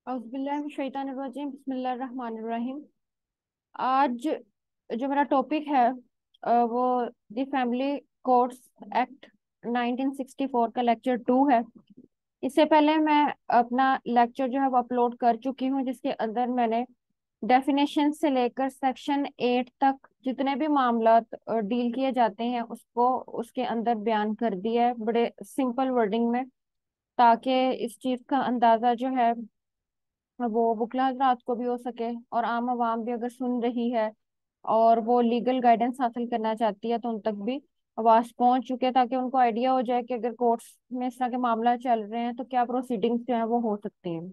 औज़ुबिल्लाहिमिनश्शैतानिर्रजीम बिस्मिल्लाहिर्रहमानिर्रहीम। आज जो मेरा टॉपिक है वो द फैमिली कोर्ट्स एक्ट 1964 का लेक्चर 2 है। इससे पहले मैं अपना लेक्चर जो है वो अपलोड कर चुकी हूँ, जिसके अंदर मैंने डेफिनेशन से लेकर सेक्शन 8 तक जितने भी मामला डील किए जाते हैं उसको उसके अंदर बयान कर दिया है बड़े सिंपल वर्डिंग में, ताकि इस चीज का अंदाजा जो है वो वकील हजरात को भी हो सके और आम आवाम भी अगर सुन रही है और वो लीगल गाइडेंस हासिल करना चाहती है तो उन तक भी आवाज पहुंच चुके, ताकि उनको आइडिया हो जाए कि अगर कोर्ट्स में इस तरह के मामला चल रहे हैं तो क्या प्रोसीडिंग्स जो है वो हो सकती हैं।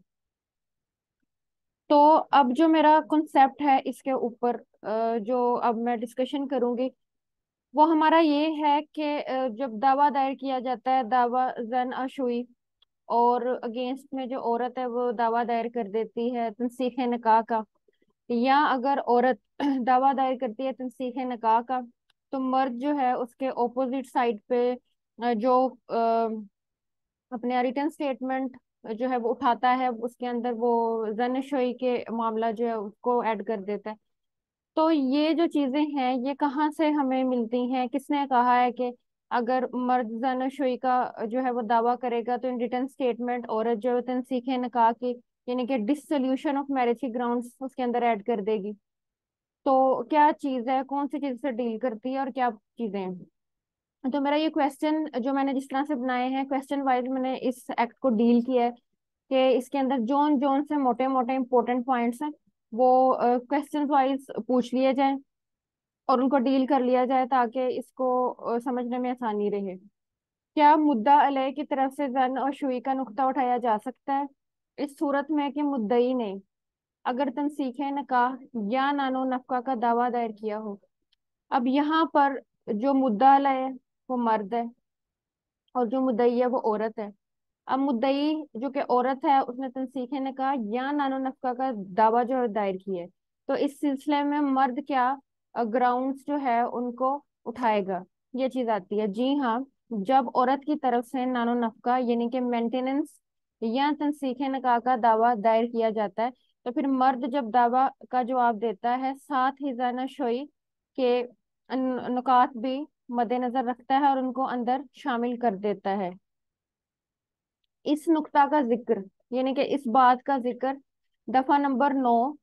तो अब जो मेरा कॉन्सेप्ट है इसके ऊपर जो अब मैं डिस्कशन करूंगी वो हमारा ये है कि जब दावा दायर किया जाता है, दावा जन अशुई, और अगेंस्ट में जो औरत है वो दावा दायर कर देती है तंसीख निकाह का, या अगर औरत दावा दायर करती है तंसीख निकाह का तो मर्द जो है उसके ऑपोजिट साइड पे जो अपने रिटर्न स्टेटमेंट जो है वो उठाता है, उसके अंदर वो जनशोई के मामला जो है उसको ऐड कर देता है। तो ये जो चीजें हैं ये कहाँ से हमें मिलती हैं, किसने कहा है कि अगर मर्द ज़नाशुई का जो है वो दावा करेगा तो इन रिटर्न स्टेटमेंट औरत जो है तंसीख निकाह की यानी कि डिसोल्यूशन ऑफ मैरिज की ग्राउंड्स उसके अंदर ऐड कर देगी। तो क्या चीज है, कौन सी चीज से डील करती है और क्या चीजें हैं। तो मेरा ये क्वेश्चन जो मैंने जिस तरह से बनाए हैं क्वेश्चन वाइज मैंने इस एक्ट को डील किया है कि इसके अंदर जोन जोन से मोटे मोटे इंपॉर्टेंट पॉइंट्स हैं वो क्वेश्चन वाइज पूछ लिए जाएं और उनको डील कर लिया जाए, ताकि इसको समझने में आसानी रहे। क्या मुद्दा अलय की तरफ से जन और शुई का नुक्ता उठाया जा सकता है इस सूरत में कि मुद्दई ने अगर तनसीखे निकाह या नानो नफका का दावा दायर किया हो। अब यहाँ पर जो मुद्दा अलय है वो मर्द है और जो मुद्दई है वो औरत है। अब मुद्दई जो कि औरत है उसने तनसीखे निकाह या नानो नफका का दावा जो है दायर किया है, तो इस सिलसिले में मर्द क्या ग्राउंड्स जो है उनको उठाएगा। ये चीज आती है, जी हाँ। जब औरत की तरफ से नानो नफका यानी कि मेंटेनेंस या तनसीखे निकाह का दावा दायर किया जाता है, तो फिर मर्द जब दावा का जवाब देता है साथ ही जाना शोई के नुकात भी मद्देनजर रखता है और उनको अंदर शामिल कर देता है। इस नुक्ता का जिक्र यानी कि इस बात का जिक्र दफा नंबर 9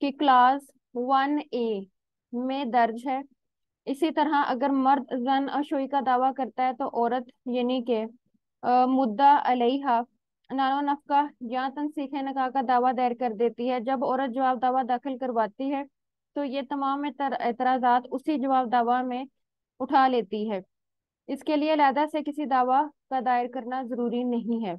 की क्लास 1A में दर्ज है। इसी तरह अगर मर्द जन अशोई का दावा करता है तो औरत यानी कि मुद्दा अलैहा नानो नफका या तनसीख निकाह का दावा दायर कर देती है। जब औरत जवाब दावा दाखिल करवाती है तो ये तमाम एतराजात उसी जवाब दावा में उठा लेती है। इसके लिए अलहदा से किसी दावा का दायर करना जरूरी नहीं है।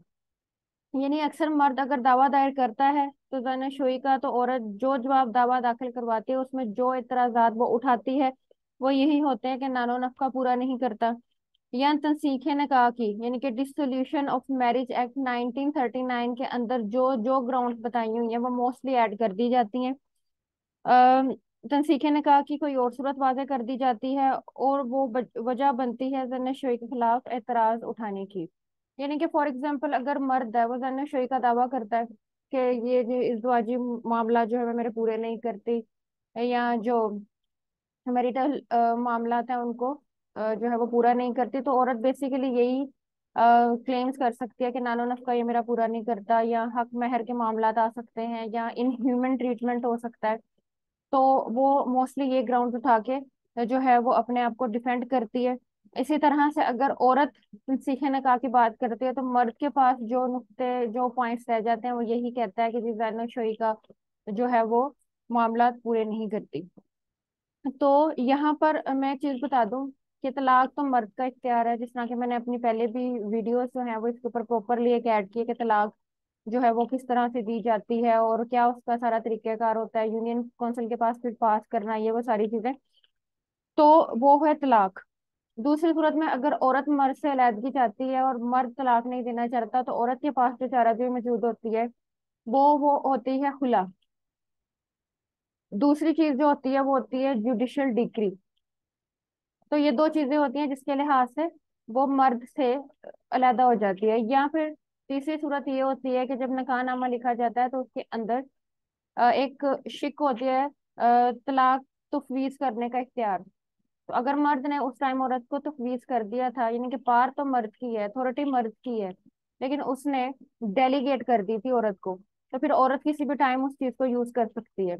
यानी अक्सर मर्द अगर दावा दायर करता है तो ज़नाशोई का, तो औरत जो जवाब दावा दाखिल करवाती है उसमें जो इतराजात वो उठाती है वो यही होते हैं कि नानो नफका पूरा नहीं करता या तनसीखे निकाह की यानी कि डिसोल्यूशन ऑफ मैरिज एक्ट 1939 के अंदर जो जो ग्राउंड्स बताई हुई हैं वो मोस्टली ऐड कर दी जाती हैं। तनसीखे निकाह की कोई और सूरत वाज़े कर दी जाती है और वो वजह बनती है ज़नाशोई के खिलाफ एतराज उठाने की। यानी कि फॉर एग्जाम्पल अगर मर्द है वो ज़नाशोई का दावा करता है कि ये जो इज़दवाजी मामला जो है वो मेरे पूरे नहीं करती, या जो मैरिटल मामला है उनको जो है वो पूरा नहीं करती, तो औरत बेसिकली यही क्लेम्स कर सकती है कि नानो नफका ये मेरा पूरा नहीं करता, या हक महर के मामला आ सकते हैं, या इनह्यूमन ट्रीटमेंट हो सकता है। तो वो मोस्टली ये ग्राउंड उठा के जो है वो अपने आप को डिफेंड करती है। इसी तरह से अगर औरत सीखे निकाह की बात करती है तो मर्द के पास जो नुक्ते जो पॉइंट्स रह जाते हैं वो यही कहता है कि जी शोई का जो है वो मामला पूरे नहीं करती। तो यहाँ पर मैं एक चीज बता दूं कि तलाक तो मर्द का इख्तियार है, जिस तरह के मैंने अपनी पहले भी वीडियोस जो है वो इसके ऊपर प्रॉपरली एक ऐड किए कि तलाक जो है वो किस तरह से दी जाती है और क्या उसका सारा तरीकेकार होता है, यूनियन काउंसिल के पास फिर पास करना, ये वो सारी चीजें। तो वो है तलाक। दूसरी सूरत में अगर औरत मर्द से अलैदगी चाहती है और मर्द तलाक नहीं देना चाहता तो औरत के पास जो चारा जो मौजूद होती है वो होती है खुला। दूसरी चीज जो होती है वो होती है जुडिशियल डिक्री। तो ये दो चीजें होती हैं जिसके लिहाज से वो मर्द से अलहदा हो जाती है। या फिर तीसरी सूरत ये होती है कि जब निकाहनामा लिखा जाता है तो उसके अंदर एक शिक होती है, तलाक तफवीज करने का इख्तियार। तो अगर मर्द ने उस टाइम औरत को तफवीज कर दिया था, यानी कि पार तो मर्द की है, अथॉरिटी मर्द की है, लेकिन उसने डेलीगेट कर दी थी औरत को, तो फिर औरत किसी भी टाइम उस चीज को यूज कर सकती है।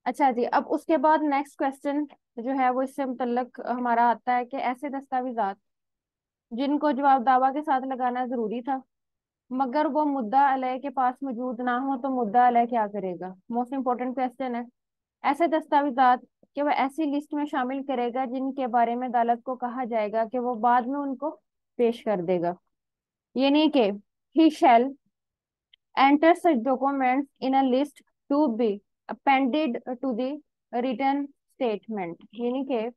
अच्छा जी, अब उसके बाद नेक्स्ट क्वेश्चन जो है वो इससे मुतल्लक हमारा आता है कि ऐसे दस्तावेजात जिनको जवाब दावा के साथ लगाना जरूरी था मगर वो मुद्दा अलय के पास मौजूद ना हो, तो मुद्दा अलय क्या करेगा? मोस्ट इंपॉर्टेंट क्वेश्चन है। ऐसे दस्तावेजात कि वह ऐसी लिस्ट में शामिल करेगा जिनके बारे में अदालत को कहा जाएगा कि वो बाद में उनको पेश कर देगा। यानी कि he shall enter such documents in a list to be appended to the return statement. यानी कि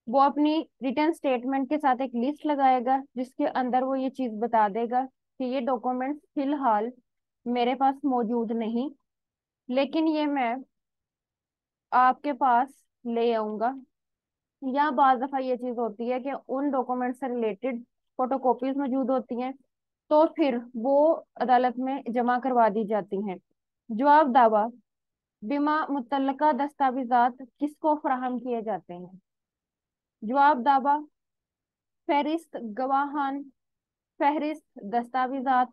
वो अपनी रिटर्न स्टेटमेंट के साथ एक लिस्ट लगाएगा जिसके अंदर वो ये चीज बता देगा कि ये डॉक्यूमेंट्स फिलहाल मेरे पास मौजूद नहीं, लेकिन ये मैं आपके पास ले आऊंगा। या बाज दफा ये चीज होती है कि उन डॉक्यूमेंट से रिलेटेड फोटोकॉपीज मौजूद होती हैं, तो फिर वो अदालत में जमा करवा दी जाती हैं। जवाब दावा बिमा मुतल्लका दस्तावेजात किसको फराहम किए जाते हैं? जवाब दावा फहरिस्त गवाहान, फहरिस्त दस्तावेजात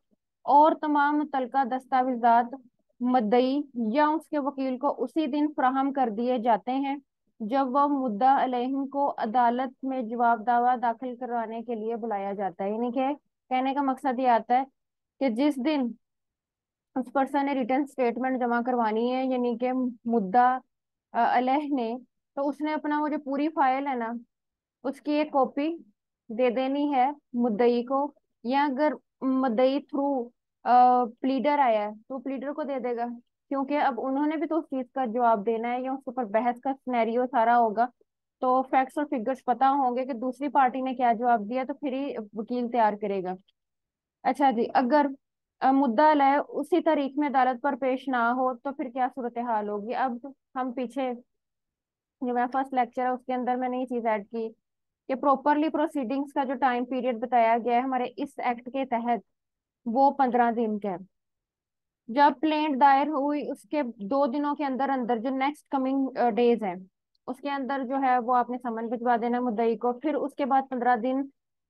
और तमाम मुतल्लका दस्तावेजात मुद्दई या उसके वकील को उसी दिन फराहम कर दिए जाते हैं जब वह मुद्दा अलैहिम को अदालत में जवाब दावा दाखिल करवाने के लिए बुलाया जाता है। यानी कि कहने का मकसद ये आता है कि जिस दिन उस पर्सन ने रिटर्न स्टेटमेंट जमा करवानी है, यानी कि मुद्दा अलैह ने, तो उसने अपना वो जो पूरी फाइल है ना, उसकी एक कॉपी दे देनी है मुद्दई को। या अगर मुद्दई थ्रू प्लीडर आया है तो प्लीडर को दे देगा, क्योंकि अब उन्होंने भी तो उस चीज का जवाब देना है या उसके ऊपर बहस का सिनेरियो सारा होगा, तो फैक्ट्स और फिगर्स पता होंगे कि दूसरी पार्टी ने क्या जवाब दिया, तो फिर ही वकील तैयार करेगा। अच्छा जी, अगर मुद्दा लय उसी तारीख में अदालत पर पेश ना हो तो फिर क्या सूरत हाल होगी? अब हम पीछे जो मेरा फर्स्ट लेक्चर है उसके अंदर मैंने ये चीज ऐड की कि प्रॉपरली प्रोसीडिंग्स का जो टाइम पीरियड बताया गया है हमारे इस एक्ट के तहत, वो 15 दिन का है। जब प्लेंट दायर हुई उसके 2 दिनों के अंदर अंदर, जो नेक्स्ट कमिंग डेज है, उसके अंदर जो है वो आपने समन भिजवा देना मुद्दई को। फिर उसके बाद 15 दिन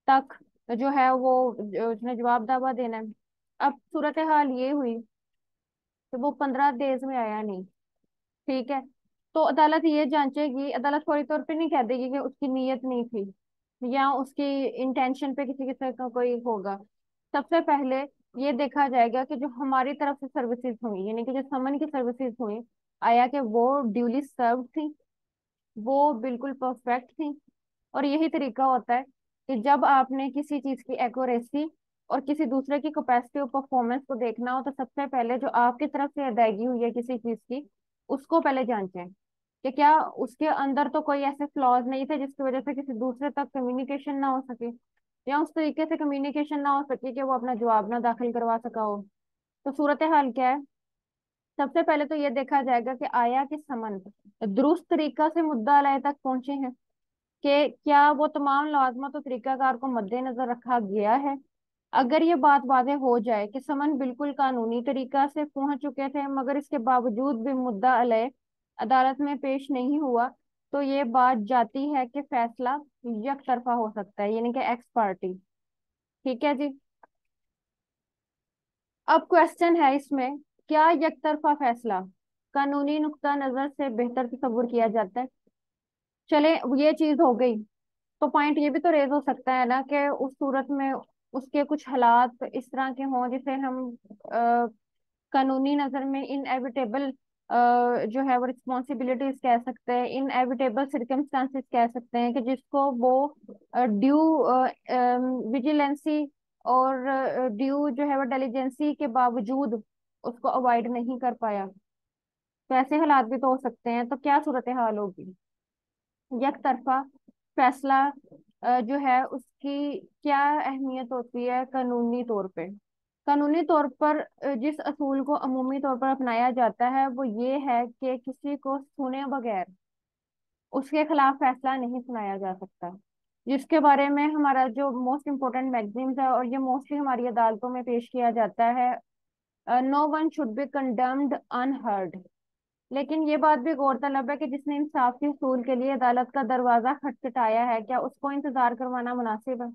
तक जो है वो उसने जवाब दावा देना है। अब सूरत हाल ये हुई कि वो 15 डेज में आया नहीं, ठीक है, तो अदालत ये जांचेगी, अदालत फौरी तौर पे नहीं कह देगी कि उसकी नीयत नहीं थी या उसकी इंटेंशन पे किसी किसी का कोई होगा। सबसे पहले ये देखा जाएगा कि जो हमारी तरफ से सर्विसेज हुई, यानी कि जो समन की सर्विसेज हुई, आया कि वो ड्यूली सर्व थी, वो बिल्कुल परफेक्ट थी। और यही तरीका होता है कि जब आपने किसी चीज की एक्यूरेसी और किसी दूसरे की कैपेसिटी और परफॉर्मेंस को देखना हो, तो सबसे पहले जो आपकी तरफ से अदायगी हुई है किसी चीज की, उसको पहले जांचें कि क्या उसके अंदर तो कोई ऐसे फ्लॉज नहीं थे जिसकी वजह से किसी दूसरे तक कम्युनिकेशन ना हो सके, या उस तरीके से कम्युनिकेशन ना हो सके कि वो अपना जवाब ना दाखिल करवा सका हो। तो सूरत हाल क्या है? सबसे पहले तो ये देखा जाएगा कि आया कि समन दुरुस्त तरीका से मुद्दा अलाय तक पहुंचे हैं, कि क्या वो तमाम लाजमत और तरीकाकार को मद्देनजर रखा गया है। अगर ये बात वाज़ेह हो जाए कि समन बिल्कुल कानूनी तरीका से पहुंच चुके थे मगर इसके बावजूद भी मुद्दा अलय अदालत में पेश नहीं हुआ, तो ये बात जाती है कि फैसला एक तरफा हो सकता है, यानी कि एक्स पार्टी। ठीक है जी। अब क्वेश्चन है इसमें, क्या एक तरफा फैसला कानूनी नुक्ता नजर से बेहतर तस्वुर किया जाता है? चले, ये चीज हो गई, तो पॉइंट ये भी तो रेज हो सकता है ना कि उस सूरत में उसके कुछ हालात इस तरह के हों जिसे हम अ, कानूनी नजर में इनएविटेबल जो है वो रिस्पॉन्सिबिलिटीज कह सकते हैं, इनएविटेबल सर्कमस्टांसिस कह सकते हैं, कि जिसको वो ड्यू विजिलेंसी और ड्यू जो है वो डिलीजेंसी के बावजूद उसको अवॉइड नहीं कर पाया। तो ऐसे हालात भी तो हो सकते हैं, तो क्या सूरत हाल होगी? एक तरफा फैसला जो है उसकी क्या अहमियत होती है कानूनी तौर पे? कानूनी तौर पर जिस असूल को अमूमी तौर पर अपनाया जाता है वो ये है कि किसी को सुने बगैर उसके खिलाफ फैसला नहीं सुनाया जा सकता। जिसके बारे में हमारा जो मोस्ट इम्पोर्टेंट मैगजीन्स है और ये मोस्टली हमारी अदालतों में पेश किया जाता है। No one should be condemned unheard. लेकिन ये बात भी गौरतलब है कि जिसने इंसाफ के हसूल के लिए अदालत का दरवाजा खटखटाया है, क्या उसको इंतजार करवाना मुनासिब है?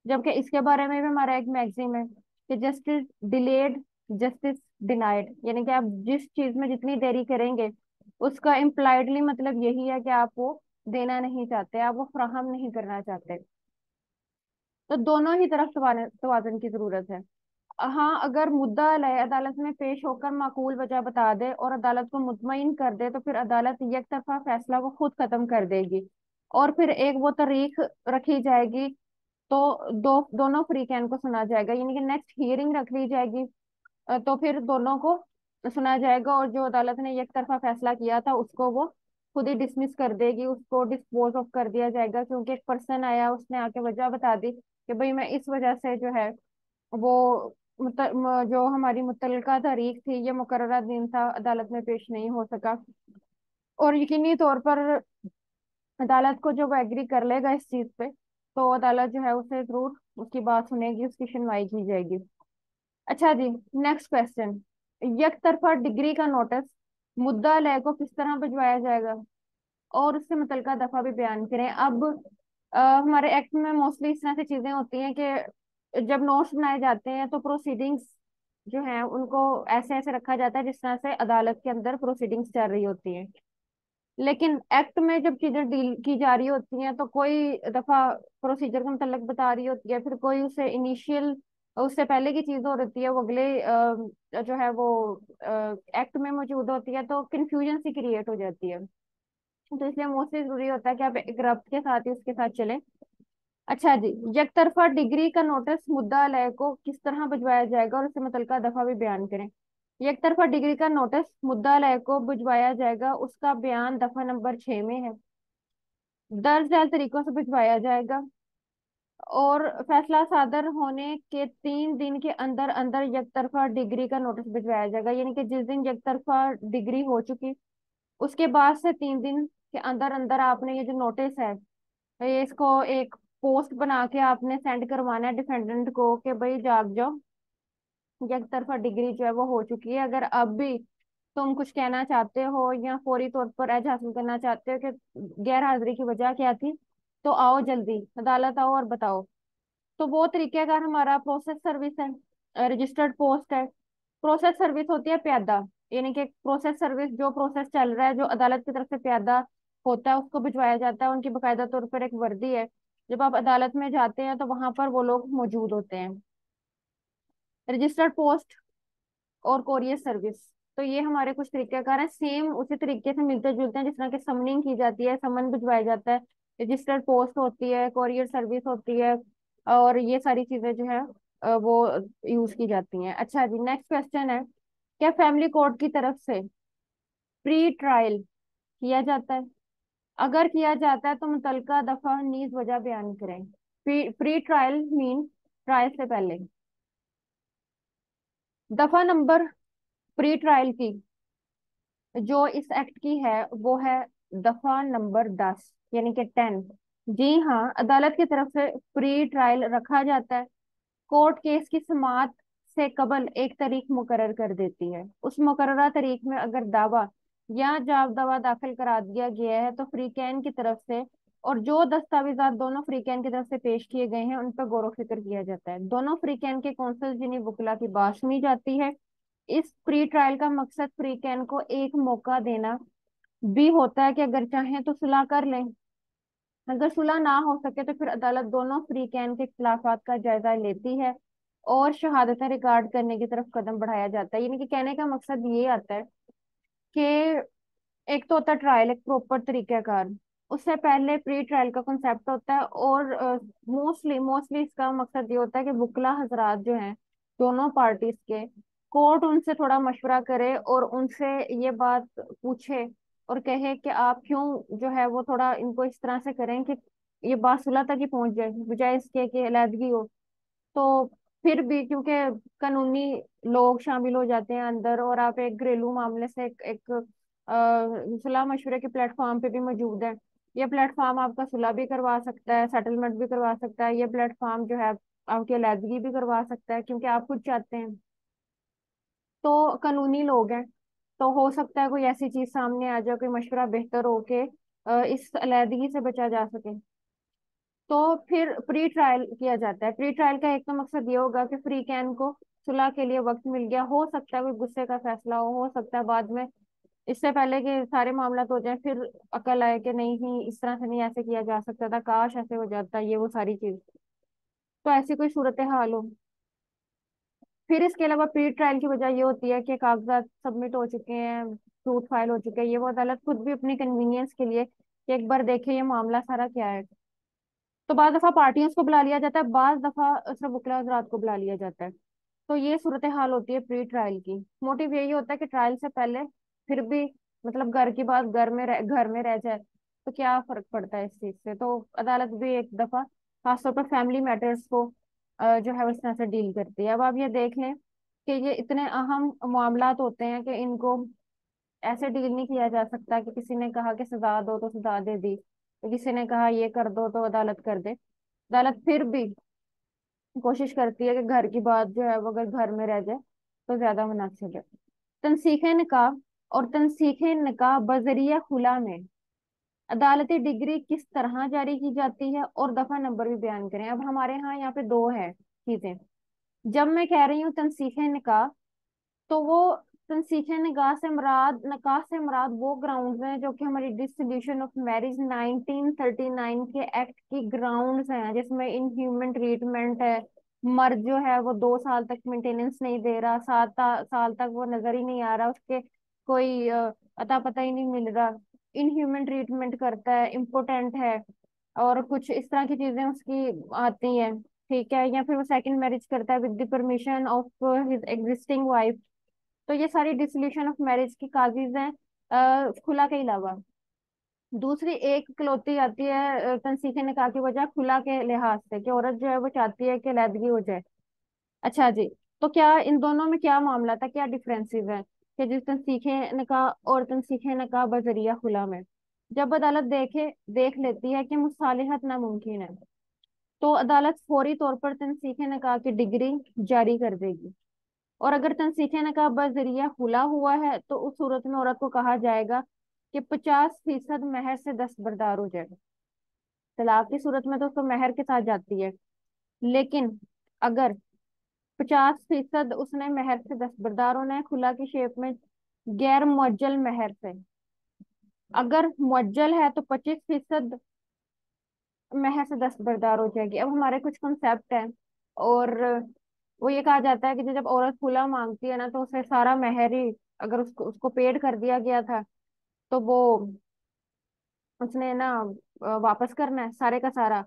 जबकि इसके बारे में भी हमारा एक मैगजीन है कि जस्टिस डिलेड, जस्टिस डिनाइड, यानी कि आप जिस चीज में जितनी देरी करेंगे उसका इम्प्लाइडली मतलब यही है कि आप वो देना नहीं चाहते, आप वो फराहम नहीं करना चाहते। तो दोनों ही तरफ तवाज़ुन की जरूरत है। हाँ, अगर मुद्दा अलय अदालत में पेश होकर माकूल वजह बता दे और अदालत को मुतमईन कर दे तो फिर अदालत एक तरफा फैसला वो खुद खत्म कर देगी और फिर एक वो तारीख रखी जाएगी। तो दोनों फ्री कैन को सुना जाएगा, यानी कि नेक्स्ट हियरिंग रख ली जाएगी। तो फिर दोनों को सुना जाएगा और जो अदालत ने एक तरफा फैसला किया था उसको वो खुद ही डिसमिस कर देगी, उसको डिस्पोज ऑफ कर दिया जाएगा, क्योंकि एक पर्सन आया उसने आके वजह बता दी कि भाई मैं इस वजह से जो है वो जो हमारी मुतलका तारीख थी ये मुकर्ररा दिन था, अदालत में पेश नहीं हो सका। और यकीनी तौर पर अदालत को जब एग्री कर लेगा इस चीज पे तो अदालत जो है उसे जरूर उसकी बात सुनेगी, उसकी सुनवाई की जाएगी। अच्छा जी, नेक्स्ट क्वेश्चन। एक तरफा डिग्री का नोटिस मुद्दा लय को किस तरह भिजवाया जाएगा और उससे मुतलका दफा भी बयान करें। अब हमारे एक्ट में मोस्टली इस तरह से चीजें होती हैं कि जब नोट्स बनाए जाते हैं तो प्रोसीडिंग्स जो हैं उनको ऐसे ऐसे रखा जाता है जिस तरह से अदालत के अंदर प्रोसीडिंग्स चल रही होती हैं। लेकिन एक्ट में जब चीजें डील की जा रही होती हैं तो कोई दफा प्रोसीजर के मतलब बता रही होती है, फिर कोई उसे इनिशियल उससे पहले की चीज हो रही है वो अगले जो है वो एक्ट में मौजूद होती है, तो कंफ्यूजन सी क्रिएट हो जाती है। तो इसलिए मोस्टली जरूरी होता है कि आप एक रब्त के साथ ही उसके साथ चलें। अच्छा जी, एक तरफा डिग्री का नोटिस मुद्दा लय को किस तरह भिजवाया जाएगा और उससे मुतलका दफा भी बयान करें। एक तरफा डिग्री का नोटिस मुद्दा लय को भिजवाया जाएगा, उसका बयान दफा नंबर 6 में है। दर्ज झैल तरीकों से भिजवाया जाएगा और फैसला सादर होने के 3 दिन के अंदर अंदर एक तरफा डिग्री का नोटिस भिजवाया जाएगा, यानी कि जिस दिन एक तरफा डिग्री हो चुकी उसके बाद से 3 दिन के अंदर अंदर आपने ये जो नोटिस है ये इसको एक पोस्ट बना के आपने सेंड करवाना है डिफेंडेंट को कि भाई जाग जाओ, एक तरफा डिग्री जो है वो हो चुकी है। अगर अब भी तुम कुछ कहना चाहते हो या फौरी तौर पर एज हासिल करना चाहते हो कि गैर हाजिरी की वजह क्या थी, तो आओ जल्दी अदालत आओ और बताओ। तो वो तरीकेकार हमारा प्रोसेस सर्विस है, रजिस्टर्ड पोस्ट है। प्रोसेस सर्विस होती है प्यादा, यानी कि प्रोसेस सर्विस जो प्रोसेस चल रहा है जो अदालत की तरफ से प्यादा होता है उसको भिजवाया जाता है। उनकी बाकायदा तौर पर एक वर्दी है, जब आप अदालत में जाते हैं तो वहां पर वो लोग मौजूद होते हैं। रजिस्टर्ड पोस्ट और कोरियर सर्विस, तो ये हमारे कुछ तरीकेकार हैं, सेम उसी तरीके से मिलते जुलते हैं जिस तरह की समनिंग की जाती है, समन भिजवाया जाता है। रजिस्टर्ड पोस्ट होती है, कोरियर सर्विस होती है और ये सारी चीजें जो है वो यूज की जाती हैं। अच्छा जी, नेक्स्ट क्वेश्चन है, क्या फैमिली कोर्ट की तरफ से प्री ट्रायल किया जाता है? अगर किया जाता है तो मुतलका दफा नीज वजह बयान करें। प्री ट्रायल मीन ट्रायल से पहले। दफा नंबर प्री ट्रायल की जो इस एक्ट की है वो है दफा नंबर 10, यानी कि 10। जी हाँ, अदालत की तरफ से प्री ट्रायल रखा जाता है। कोर्ट केस की समाअत से कबल एक तारीख मुकर्रर कर देती है। उस मुकर्ररा तारीख में अगर दावा या जवाब दावा दाखिल करा दिया गया है तो फ्री कैन की तरफ से और जो दस्तावेजात दोनों फ्री कैन की तरफ से पेश किए गए हैं उन पर गौर व फिक्र किया जाता है। दोनों फ्री कैन के कौंसल जिन्हें वकला की बात सुनी जाती है। इस प्री ट्रायल का मकसद फ्री कैन को एक मौका देना भी होता है कि अगर चाहें तो सुलह कर लें। अगर सुलह ना हो सके तो फिर अदालत दोनों फ्री कैन के खिलाफात का जायजा लेती है और शहादतें रिकॉर्ड करने की तरफ कदम बढ़ाया जाता है। यानी कि कहने का मकसद ये आता है कि एक तो होता है ट्रायल, एक प्रॉपर तरीकेकार, उससे पहले प्री ट्रायल का कॉन्सेप्ट होता है और मोस्टली मोस्टली इसका मकसद ये होता है कि वकला हजरात जो हैं दोनों पार्टीज के, कोर्ट उनसे थोड़ा मशवरा करे और उनसे ये बात पूछे और कहे कि आप क्यों जो है वो थोड़ा इनको इस तरह से करें कि ये बात सुलह तक ही पहुंच जाए बजाय इसके कि अलहदगी हो। तो फिर भी क्योंकि कानूनी लोग शामिल हो जाते हैं अंदर और आप एक घरेलू मामले से एक सलाह मशवरे के प्लेटफॉर्म पे भी मौजूद है, ये प्लेटफॉर्म आपका सुलह भी करवा सकता है, सेटलमेंट भी करवा सकता है। ये प्लेटफॉर्म जो है आपकी अलैदगी भी करवा सकता है, क्योंकि आप खुद चाहते हैं। तो कानूनी लोग हैं, तो हो सकता है कोई ऐसी चीज सामने आ जाए, कोई मशवरा बेहतर हो के इस अलैदगी से बचा जा सके। तो फिर प्री ट्रायल किया जाता है। प्री ट्रायल का एक तो मकसद ये होगा कि फ्री कैन को सुलह के लिए वक्त मिल गया, हो सकता है कोई गुस्से का फैसला हो सकता है बाद में, इससे पहले कि सारे मामला हो जाए फिर अकल आए कि नहीं ही इस तरह से नहीं ऐसे किया जा सकता था, काश ऐसे हो जाता, ये वो सारी चीज। तो ऐसी कोई सूरत हाल हो। फिर इसके अलावा प्री ट्रायल की वजह ये होती है कि कागजात सबमिट हो चुके हैं, प्रूफ फाइल हो चुके हैं, ये वो अदालत खुद भी अपनी कन्वीनियंस के लिए कि एक बार देखे ये मामला सारा क्या है। तो बाद दफा पार्टियों को बुला लिया जाता है, बाद दफा सिर्फ वकील हजरात को बुला लिया जाता है। तो ये सूरत हाल होती है प्री ट्रायल की। मोटिव यही होता है कि ट्रायल से पहले फिर भी मतलब घर की बात घर में रह जाए तो क्या फर्क पड़ता है इस चीज से। तो अदालत भी एक दफा खासतौर पर फैमिली मैटर्स को जो है उस तरह से डील करती है। अब आप ये देख लें कि ये इतने अहम मामलात होते हैं कि इनको ऐसे डील नहीं किया जा सकता कि किसी ने कहा कि सजा दो तो सजा दे दी, तो किसी ने कहा ये कर दो तो अदालत कर दे। अदालत फिर भी कोशिश करती है कि घर की बात जो है वो अगर घर में रह जाए तो ज्यादा मुनासिब है। तनसीख निकाह और तनसीख निकाह बजरिया खुला में अदालती डिग्री किस तरह जारी की जाती है और दफा नंबर भी बयान करें। अब हमारे यहाँ पे दो है चीजें। जब मैं कह रही हूँ तनसीख निकाह, तो वो तनसीख निकाह से मुराद वो ग्राउंड्स हैं जो कि हमारी डिसोल्यूशन ऑफ मैरिज 1939 के एक्ट की ग्राउंड्स हैं, जिसमें इनह्यूमन ट्रीटमेंट है। मर्द जो है वो 2 साल तक मेंटेनेंस नहीं दे रहा, 7 साल तक वो नजर ही नहीं आ रहा, उसके कोई अता पता ही नहीं मिल रहा, इनह्यूमन ट्रीटमेंट करता है, इम्पोर्टेंट है, और कुछ इस तरह की चीजें उसकी आती हैं। ठीक है, या फिर वो सेकंड मैरिज करता है with the permission of his existing wife. तो ये सारी डिसोल्यूशन ऑफ मैरिज की काजीज हैं खुला के अलावा। दूसरी एक इकलौती आती है तनसीख निकाह की वजह खुला के लिहाज से कि औरत जो है वो चाहती है कि अलैदगी हो जाए। अच्छा जी, तो क्या इन दोनों में क्या मामला था, क्या डिफरेंसेस है कि जिस तनसीख निकाह और तनसीख निकाह बजरिया खुला में जब अदालत देख लेती है कि मुसालिहत नामुमकिन है, तो अदालत फौरी तौर पर तनसीख निकाह की डिग्री जारी कर देगी। और अगर तनसीखे नकाब बजरिया खुला हुआ है तो उस सूरत में औरत को कहा जाएगा कि 50% मेहर से दस्तबरदार हो जाए। तलाक की सूरत में तो उसको मेहर के साथ जाती है, लेकिन अगर 50% उसने मेहर से दस्तबरदार होना है खुला की शेप में, गैर मुअज्जल मेहर से। अगर मुअज्जल है तो 25% मेहर से दस्तबरदार हो जाएगी। अब हमारे कुछ कंसेप्ट हैं, और वो ये कहा जाता है कि जब औरत खुला मांगती है ना तो उसे सारा मेहर ही, अगर उसको उसको पेड कर दिया गया था तो वो उसने ना वापस करना है सारे का सारा।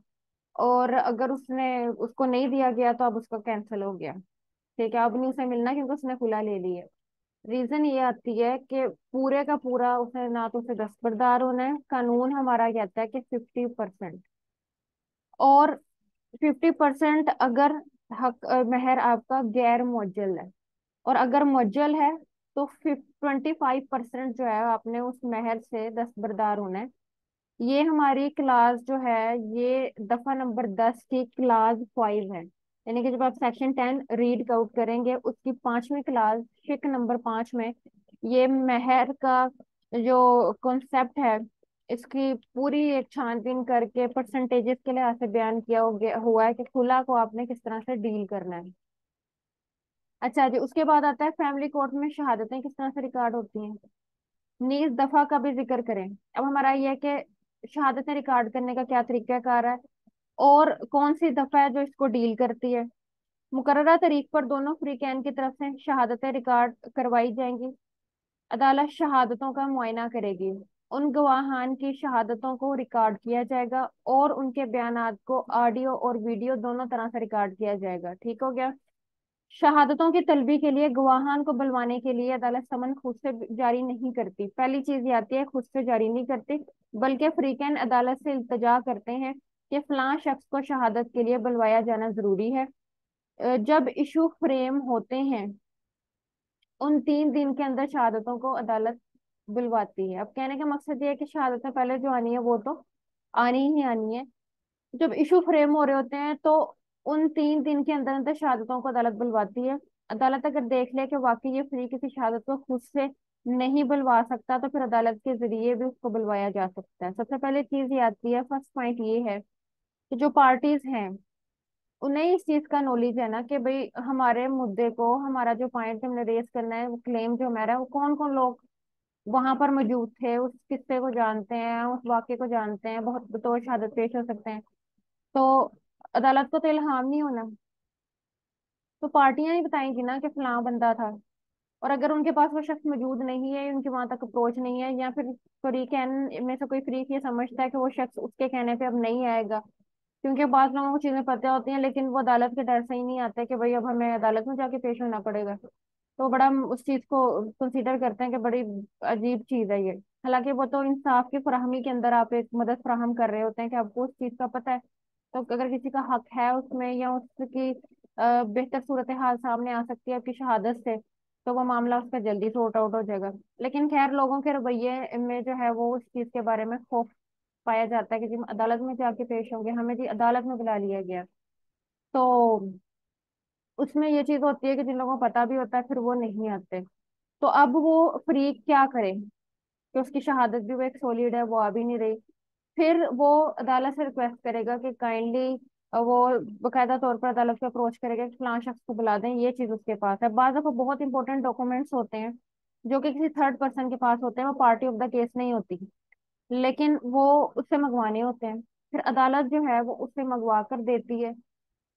और अगर उसने उसको नहीं दिया गया तो अब उसका कैंसिल हो गया। ठीक है, अब नहीं उसे मिलना क्योंकि उसने खुला ले लिया। रीजन ये आती है कि पूरे का पूरा उसे ना तो उसे दस्तबरदार होना है, कानून हमारा कहता है कि 50%, और 50% अगर मेहर आपका गैर मुअज्जल है, और अगर मुअज्जल है तो 25% जो है आपने उस मेहर से दस्तबरदार होना है। ये हमारी क्लास जो है ये दफा नंबर 10 की क्लास 5 है। यानी कि जब आप सेक्शन 10 रीड आउट करेंगे उसकी 5वीं क्लास शिक नंबर 5 में ये मेहर का जो कॉन्सेप्ट है इसकी पूरी एक छानबीन करके परसेंटेजेस के लिहाज से बयान किया हुआ है कि खुला को आपने किस तरह से डील करना है। अच्छा जी, उसके बाद आता है फैमिली कोर्ट में शहादतें किस तरह से रिकॉर्ड होती हैं। नीज दफा का भी जिक्र करें। अब हमारा ये है कि शहादतें रिकॉर्ड करने का क्या तरीकाकार है और कौन सी दफा है जो इसको डील करती है। मुकर्ररा तारीख पर दोनों फ्रीकैन की तरफ से शहादतें रिकॉर्ड करवाई जाएंगी। अदालत शहादतों का मुआयना करेगी, उन गवाहान की शहादतों को रिकॉर्ड किया जाएगा और उनके बयानात को ऑडियो और वीडियो दोनों तरह से रिकॉर्ड किया जाएगा। ठीक हो गया। शहादतों की तलबी के लिए गवाहान को बुलवाने के लिए अदालत समन खुद से जारी नहीं करती। पहली चीज ये आती है, खुद से जारी नहीं करती, बल्कि फ्रीकैन अदालत से इल्तजा करते हैं कि फलां शख्स को शहादत के लिए बुलवाया जाना जरूरी है। जब इशू फ्रेम होते हैं उन 3 दिन के अंदर शहादतों को अदालत बुलवाती है। अब कहने का मकसद ये है कि शहादतें पहले जो आनी है वो तो आनी ही आनी है। जब इशू फ्रेम हो रहे होते हैं तो उन 3 दिन के अंदर अंदर शहादतों को अदालत बुलवाती है। अदालत अगर देख ले कि वाकई ये फ्री किसी शहादत को खुद से नहीं बुलवा सकता, तो फिर अदालत के जरिए भी उसको बुलवाया जा सकता है। सबसे पहले चीज ये आती है, फर्स्ट पॉइंट ये है कि जो पार्टीज हैं उन्हें इस चीज का नॉलेज है ना कि भाई हमारे मुद्दे को, हमारा जो पॉइंट हमने रेज करना है, वो क्लेम जो हमारा है, वो कौन कौन लोग वहां पर मौजूद थे, उस किस्से को जानते हैं, उस वाक्य को जानते हैं, बहुत बतौर शहादत पेश हो सकते हैं। तो अदालत को तो इल्हाम नहीं होना, तो पार्टियां ही बताएंगी ना कि फलां बंदा था। और अगर उनके पास वो शख्स मौजूद नहीं है, उनके वहां तक अप्रोच नहीं है, या फिर फरीक में से कोई फरीक ये समझता है कि वो शख्स उसके कहने पे अब नहीं आएगा, क्योंकि बाद लोगों को चीजें पता होती हैं लेकिन वो अदालत के डर से ही नहीं आते कि भाई अब हमें अदालत में जाके पेश होना पड़ेगा, तो बड़ा हम उस चीज को कंसीडर करते हैं कि बड़ी अजीब चीज है ये। हालांकि वो तो इंसाफ की फराहमी के अंदर आप एक मदद फराहम कर रहे होते हैं कि आपको उस चीज का पता है। तो अगर किसी का हक है उसमें, या उसकी बेहतर सूरत हाल सामने आ सकती है आपकी शहादत से, तो वो मामला उसका जल्दी सॉर्ट आउट हो जाएगा। लेकिन खैर, लोगों के रवैये में जो है वो उस चीज के बारे में खौफ पाया जाता है कि जी हम अदालत में जाके पेश होंगे, हमें जी अदालत में बुला लिया गया। तो उसमें ये चीज होती है कि जिन लोगों को पता भी होता है फिर वो नहीं आते। तो अब वो फरीक क्या करे कि उसकी शहादत भी वो एक सॉलिड है, वो आ भी नहीं रही। फिर वो अदालत से रिक्वेस्ट करेगा कि काइंडली, वो बकायदा तौर पर अदालत को अप्रोच करेगा कि फलां शख्स को बुला दें, ये चीज उसके पास है। बाद में बहुत इंपॉर्टेंट डॉक्यूमेंट्स होते हैं जो कि किसी थर्ड पर्सन के पास होते हैं, वो पार्टी ऑफ द केस नहीं होती, लेकिन वो उससे मंगवाने होते हैं। फिर अदालत जो है वो उससे मंगवा कर देती है,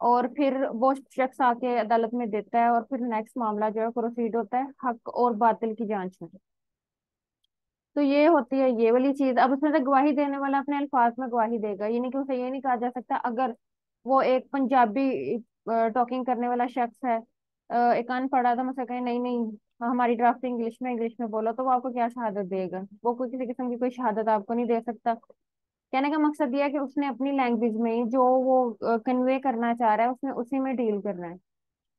और फिर वो शख्स आके अदालत में देता है, और फिर नेक्स्ट मामला जो है प्रोसीड होता है हक और बातिल की जांच में। तो ये होती है ये वाली चीज। अब उसमें से गवाही देने वाला अपने अल्फाज में गवाही देगा, ये नहीं कि उसे ये नहीं कहा जा सकता अगर वो एक पंजाबी टॉकिंग करने वाला शख्स है, एक अनपढ़ा था, मुझसे कहे नहीं नहीं हमारी ड्राफ्ट इंग्लिश में बोलो, तो वो आपको क्या शहादत देगा? वो कोई किसी किस्म की कोई शहादत आपको नहीं दे सकता। कहने का मकसद ये है कि उसने अपनी लैंग्वेज में ही जो वो कन्वे करना चाह रहा है, उसने उसी में डील करना है।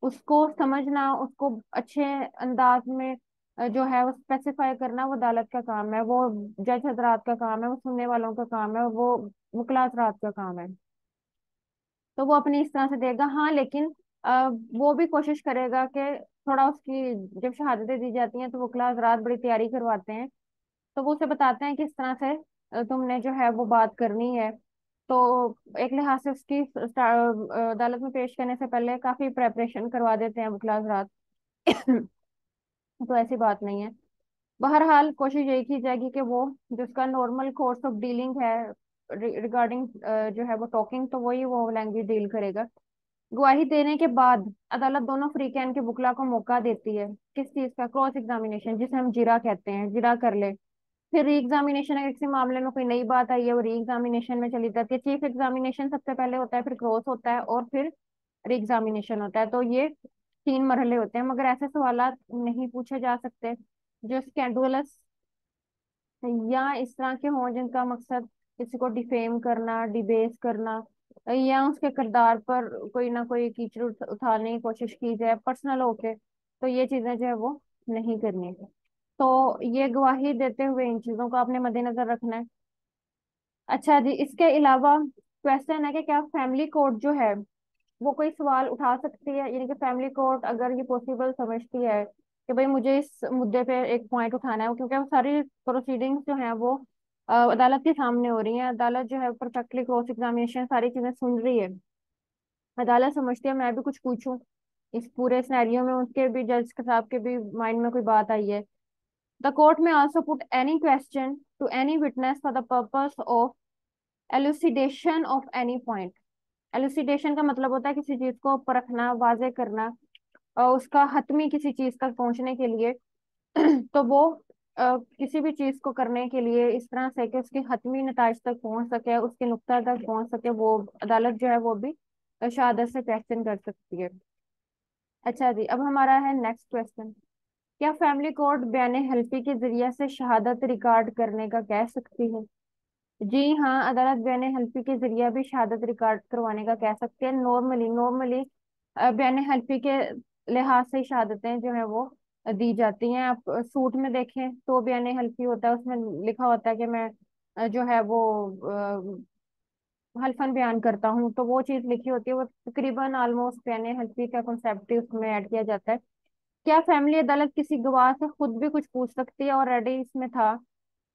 उसको समझना, उसको अच्छे अंदाज में जो है वो स्पेसिफाई करना, वो अदालत का काम है, वो जज हजरात का काम है, वो सुनने वालों का काम है, वो वकील हजरात का काम है। तो वो अपनी इस तरह से देगा। हाँ, लेकिन वो भी कोशिश करेगा कि थोड़ा उसकी, जब शहादतें दी जाती हैं तो वकील हजरात बड़ी तैयारी करवाते हैं, तो वो उसे बताते हैं किस तरह से तुमने जो है वो बात करनी है। तो एक लिहाज से उसकी अदालत में पेश करने से पहले काफी प्रेपरेशन करवा देते हैं वकील हजरात। तो ऐसी बात नहीं है। बहरहाल कोशिश यही की जाएगी कि वो जो उसका नॉर्मल कोर्स ऑफ डीलिंग है रिगार्डिंग जो है वो टॉकिंग, तो वही वो लैंग्वेज डील करेगा। गवाही देने के बाद अदालत दोनों फ्री कैन के वकीला को मौका देती है किस चीज का, क्रॉस एग्जामिनेशन, जिसे हम जिरा कहते हैं, जिरा कर ले। फिर री एग्जामिनेशन, अगर किसी मामले में कोई नई बात आई है वो री एग्जामिनेशन में चली जाती है। चीफ एग्जामिनेशन सबसे पहले होता है, फिर क्रॉस होता है, और फिर री एग्जामिनेशन होता है। तो ये 3 मरहले होते हैं, मगर ऐसे सवालात नहीं पूछे जा सकते जो स्कैंडुलस या इस तरह के हों जिनका मकसद किसी को डिफेम करना, डिबेस करना, या उसके किरदार पर कोई ना कोई कीचड़ उठाने की कोशिश की जाए पर्सनल होके। तो ये चीजें जो है वो नहीं करनी है। तो ये गवाही देते हुए इन चीजों को आपने मद्देनजर रखना है। अच्छा जी, इसके अलावा क्वेश्चन है कि क्या फैमिली कोर्ट जो है वो कोई सवाल उठा सकती है, यानी कि फैमिली कोर्ट अगर ये पॉसिबल समझती है कि भाई मुझे इस मुद्दे पे एक पॉइंट उठाना है, क्योंकि वो सारी प्रोसीडिंग्स जो है वो अदालत के सामने हो रही है, अदालत जो है परफेक्टली क्रॉस एग्जामिनेशन सारी चीजें सुन रही है, अदालत समझती है मैं भी कुछ पूछूं इस पूरे सिनेरियो में, उनके भी जज साहब के भी माइंड में कोई बात आई है। द कोर्ट में also put any question to any witness for the purpose of elucidation of any point. Elucidation का मतलब होता है किसी चीज को परखना, वाजे करना, और उसका हतमी किसी चीज तक पहुंचने के लिए। तो वो किसी भी चीज को करने के लिए इस तरह से कि उसके हतमी नताज तक पहुंच सके, उसके नुक्ता तक पहुंच सके, वो अदालत जो है वो भी शहादत से क्वेश्चन कर सकती है। अच्छा जी, अब हमारा है नेक्स्ट क्वेश्चन। क्या फैमिली कोर्ट बयान हल्फी के जरिए से शहादत रिकॉर्ड करने का कह सकती है? जी हाँ, अदालत बयान हल्फी के जरिए भी शहादत रिकॉर्ड करवाने का कह सकते हैं। नॉर्मली नॉर्मली बयान हल्फी के लिहाज से शहादतें जो है वो दी जाती हैं। आप सूट में देखें तो बयान हल्फी होता है, उसमें लिखा होता है कि मैं जो है वो हल्फन बयान करता हूँ, तो वो चीज लिखी होती है, वो तकरीबन ऑलमोस्ट यानी हल्फी का कॉन्सेप्ट ही उसमें ऐड किया जाता है। क्या फैमिली अदालत किसी गवाह से खुद भी कुछ पूछ सकती है? ऑलरेडी इसमें था।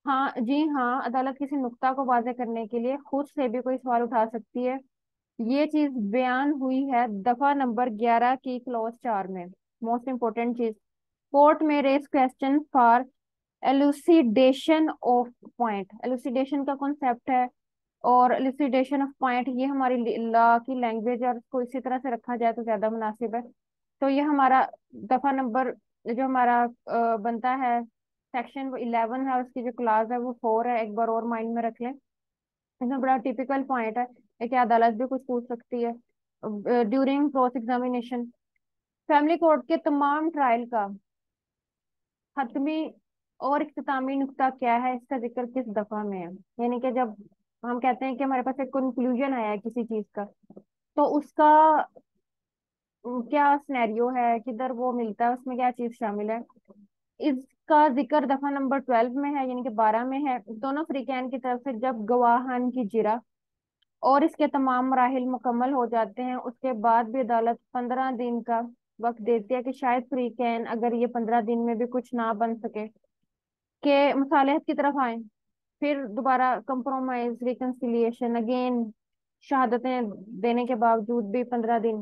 हाँ जी हाँ, अदालत किसी नुक्ता को वाज़ेह करने के लिए खुद से भी कोई सवाल उठा सकती है। ये चीज बयान हुई है दफा नंबर 11 की क्लॉज 4 में। मोस्ट इंपोर्टेंट चीज, कोर्ट में raise question for elucidation of point. Elucidation का कॉन्सेप्ट है, और एलुसिडेशन ऑफ पॉइंट ये हमारी लॉ की लैंग्वेज है, और इसको इसी तरह से रखा जाए तो ज्यादा मुनासिब है। तो ये हमारा दफा नंबर जो हमारा बनता है, सेक्शन वो 11 है, उसकी जो क्लास है वो 4 है, एक बार और माइंड में रख लें। इसमें बड़ा टिपिकल पॉइंट है कि अदालत भी कुछ पूछ सकती है during cross examination. Family court के तमाम ट्रायल का हतमी और इख्तितामी नुक्ता क्या है, इसका जिक्र किस दफा में है? यानी कि जब हम कहते हैं कि हमारे पास एक कंक्लूजन आया है किसी चीज का, तो उसका क्या सिनेरियो है, किधर वो मिलता है, उसमें क्या चीज शामिल है, इसका जिक्र दफा नंबर 12 में है, यानी कि 12 में है। दोनों फ्रीकैन की तरफ से जब गवाहान की जिरा और इसके तमाम मराहिल मुकम्मल हो जाते हैं, उसके बाद भी अदालत 15 दिन का वक्त देती है कि शायद फ्रीकैन अगर ये 15 दिन में भी कुछ ना बन सके, के मुसालहत की तरफ आए। फिर दोबारा कंप्रोमाइज रिकंसिलिएशन अगेन, शहादतें देने के बावजूद भी 15 दिन।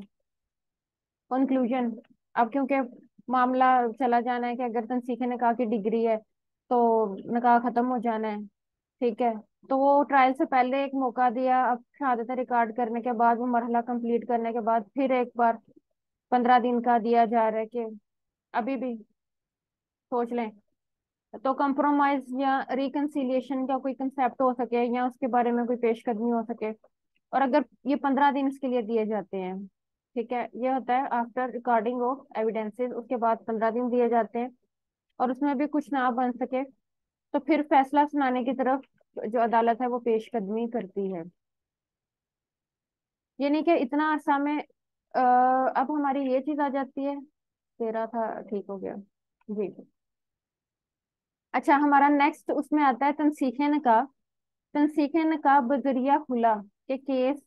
कंक्लूजन, अब क्योंकि मामला चला जाना है कि अगर तनसीखे निकाह की डिग्री है तो निकाह खत्म हो जाना है, ठीक है, तो वो ट्रायल से पहले एक मौका दिया, अब शहादतें रिकॉर्ड करने के बाद, वो मरहला कंप्लीट करने के बाद फिर एक बार 15 दिन का दिया जा रहा है कि अभी भी सोच लें। तो कंप्रोमाइज या रिकंसिलिएशन का कोई कंसेप्ट हो सके, या उसके बारे में कोई पेशकदमी हो सके, और अगर ये 15 दिन इसके लिए दिए जाते हैं, ठीक है, ये होता है आफ्टर रिकॉर्डिंग ऑफ एविडेंसेस, उसके बाद 15 दिन दिए जाते हैं, और उसमें भी कुछ ना बन सके, तो फिर फैसला सुनाने की तरफ जो अदालत है वो पेशकदमी करती है। यानी कि इतना अरसा में अब हमारी ये चीज आ जाती है। 13 था, ठीक हो गया जी। अच्छा, हमारा नेक्स्ट उसमें आता है तनसीखे नकाब। तनसीखे नकाब बजरिया खुला के केस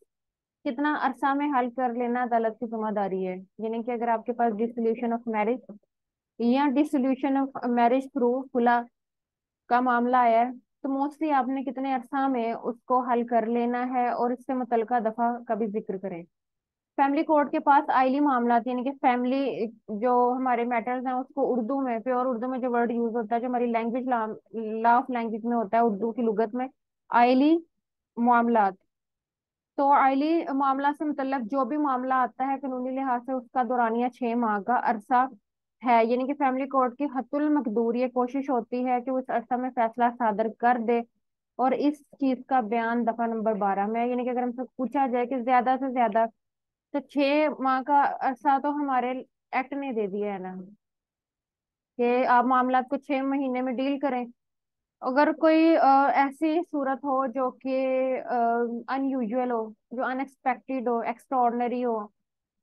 कितना अरसा में हल कर लेना अदालत की जिम्मेदारी है। यानी कि अगर आपके पास डिसोल्यूशन ऑफ मैरिज या डिसोल्यूशन ऑफ मैरिज थ्रू खुला का मामला आया है, तो मोस्टली आपने कितने अरसा में उसको हल कर लेना है, और इससे मुतल्लिका दफा का भी जिक्र करें। फैमिली कोर्ट के पास आइली मामला, यानी कि फैमिली जो हमारे मैटर्स हैं उसको उर्दू में, प्योर उर्दू में जो वर्ड यूज होता है, जो हमारी लैंग्वेज लॉ ऑफ लैंग्वेज में होता है उर्दू की लुगत में, आइली मामला। तो आइली मामला से मतलब जो भी मामला आता है कानूनी लिहाज से उसका दौरानिया 6 माह का अरसा है। यानी कि फैमिली कोर्ट की हतुल मकदूर ये कोशिश होती है कि उस अरसा में फैसला सादर कर दे, और इस चीज का बयान दफा नंबर 12 में है। यानी कि अगर हमसे पूछा जाए कि ज्यादा से ज्यादा, तो 6 माह का अरसा तो हमारे एक्ट ने दे दिया है ना, कि आप मामला को 6 महीने में डील करें। अगर कोई ऐसी सूरत हो जो कि अनयूजुअल हो, जो अनएक्सपेक्टेड हो, एक्स्ट्राऑर्डिनरी हो,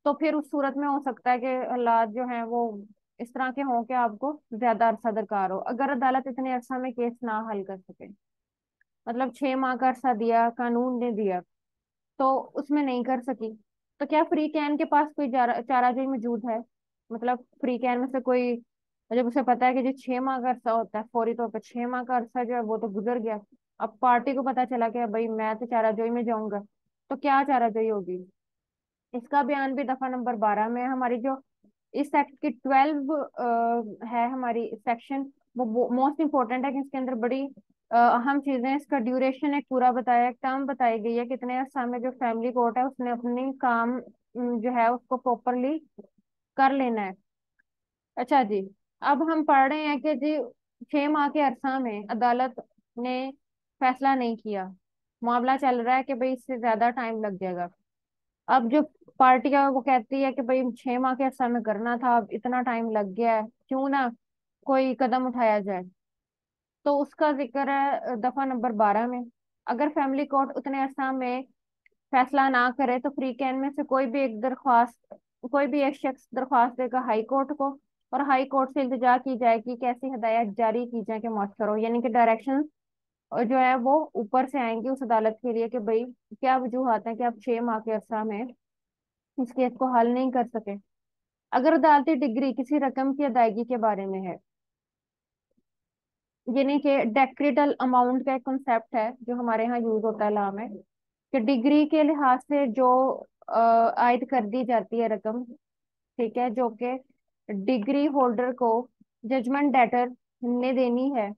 तो फिर उस सूरत में हो सकता है कि हालात जो हैं वो इस तरह के हों कि आपको ज्यादा अरसा दरकार हो। अगर अदालत इतने अरसा में केस ना हल कर सके, मतलब 6 माह का अरसा दिया कानून ने दिया, तो उसमें नहीं कर सकी, तो क्या फ्री कैन के पास कोई चाराजोई मौजूद है? मतलब फ्री कैन में से कोई, जब उसे पता है कि जो 6 माह का अरसा होता है, फौरी तौर पर 6 माह का अरसा जो है वो तो गुजर गया, अब पार्टी को पता चला कि भाई मैं तो चाराजोई में जाऊंगा, तो क्या चाराजोई होगी? इसका बयान भी दफा नंबर 12 में है। हमारी जो इस एक्ट की 12 है हमारी सेक्शन, वो मोस्ट इंपॉर्टेंट है कि इसके अंदर बड़ी अहम चीजें, इसका ड्यूरेशन एक पूरा बताया है, टर्म बताई गई है, कितने अरसा में जो फैमिली कोर्ट है उसने अपनी काम जो है उसको प्रॉपरली कर लेना है। अच्छा जी, अब हम पढ़ रहे हैं कि जी 6 माह के अरसा में अदालत ने फैसला नहीं किया, मामला चल रहा है कि भाई इससे ज्यादा टाइम लग जाएगा। अब जो पार्टी है वो कहती है कि भाई 6 माह के अरसा में करना था, अब इतना टाइम लग गया है, क्यों ना कोई कदम उठाया जाए। तो उसका जिक्र है दफा नंबर 12 में। अगर फैमिली कोर्ट उतने अरसा में फैसला ना करे, तो फ्री कैन में से कोई भी एक शख्स दरख्वास्त देगा हाई कोर्ट को, और हाई कोर्ट से इल्तिजा की जाएगी कि ऐसी हदायत जारी की जाए कि मौत करो, यानी कि डायरेक्शन और जो है वो ऊपर से आएंगे उस अदालत के लिए कि भाई क्या वजूहत है कि आप 6 माह के अरसा में इस केस को हल नहीं कर सके। अगर अदालती डिग्री किसी रकम की अदायगी के बारे में है, यानी कि डेक्रेटल अमाउंट का एक कॉन्सेप्ट है जो हमारे यहाँ यूज होता है लॉ में, कि डिग्री के लिहाज से जो आयद कर दी जाती है रकम, ठीक है, जो कि डिग्री होल्डर को जजमेंट डेटर ने देनी है,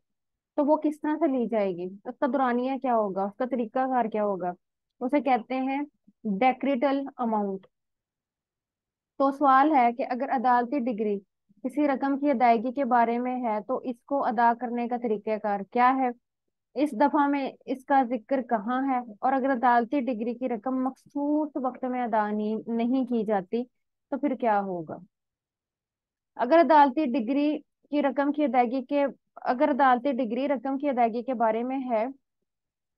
तो वो किस तरह से ली जाएगी, उसका दुरानिया क्या होगा, उसका तरीकाकार क्या होगा, उसे कहते हैं डेक्रेटल अमाउंट। तो सवाल है कि अगर अदालती डिग्री किसी रकम की अदायगी के बारे में है तो इसको अदा करने का तरीकाकार क्या है, इस दफा में इसका जिक्र कहाँ है, और अगर अदालती डिग्री की रकम मखसूस वक्त में अदा नहीं की जाती तो फिर क्या होगा। अगर अदालती डिग्री की रकम की अदायगी के अगर अदालती डिग्री रकम की अदायगी के बारे में है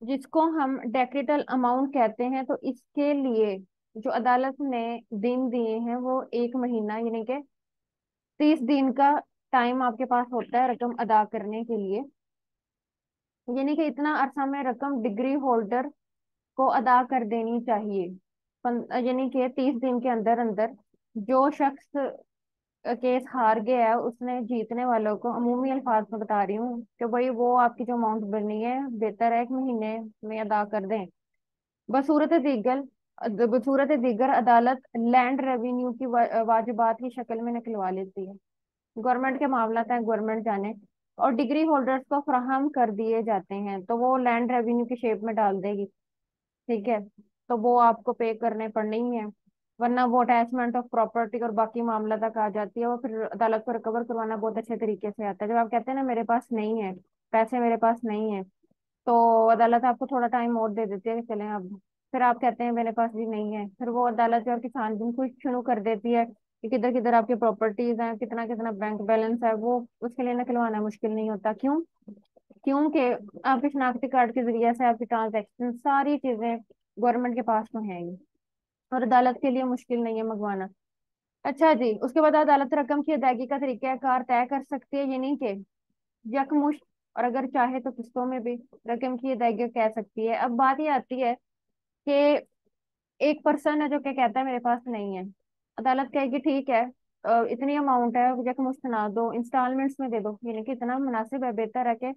जिसको हम डेक्रेटल अमाउंट कहते हैं, तो इसके लिए जो अदालत ने दिन दिए हैं वो 1 महीना, यानी कि 30 दिन का टाइम आपके पास होता है रकम अदा करने के लिए। यानी कि इतना अरसा में रकम डिग्री होल्डर को अदा कर देनी चाहिए। यानी कि 30 दिन के अंदर अंदर जो शख्स केस हार गया है उसने जीतने वालों को, अमूमी अल्फाज में बता रही हूँ, कि भाई वो आपकी जो अमाउंट बनी है बेहतर है 1 महीने में अदा कर दें। बसूरत दीगर बसूरत दीगर अदालत लैंड रेवेन्यू की वाजिबात की शक्ल में निकलवा लेती है। गवर्नमेंट के मामला है, गवर्नमेंट जाने, और डिग्री होल्डर्स को फराहम कर दिए जाते हैं तो वो लैंड रेवेन्यू की शेप में डाल देगी, ठीक है, तो वो आपको पे करने पड़ने ही है। वरना वो अटैचमेंट ऑफ प्रॉपर्टी और बाकी मामला तक आ जाती है, वो फिर अदालत को रिकवर करवाना बहुत अच्छे तरीके से आता है। जब आप कहते हैं ना मेरे पास नहीं है, पैसे मेरे पास नहीं है, तो अदालत आपको थोड़ा टाइम और दे देती है कि चलें अब, फिर आप कहते हैं मेरे पास भी नहीं है, फिर वो अदालत और किसान भी कुछ शुरू कर देती है कि किधर किधर आपकी प्रॉपर्टीज हैं, कितना कितना बैंक बैलेंस है, वो उसके लिए निकलवाना मुश्किल नहीं होता। क्यों? क्योंकि आपके शनाख्ती कार्ड के जरिए से आपकी ट्रांजैक्शन सारी चीजें गवर्नमेंट के पास तो हैं ही, और अदालत के लिए मुश्किल नहीं है मंगवाना। अच्छा जी, उसके बाद अदालत रकम की अदायगी का तरीकाकार तय कर सकती है, ये नहीं कि यकमुश्त, और अगर चाहे तो किस्तों में भी रकम की अदायगी कह सकती है। अब बात ये आती है कि एक पर्सन है जो क्या कहता है मेरे पास नहीं है, अदालत कहेगी ठीक है, इतनी अमाउंट है, यकमुश्त ना दो, इंस्टॉलमेंट्स में दे दो, यानी कि इतना मुनासिब है, बेहतर है कि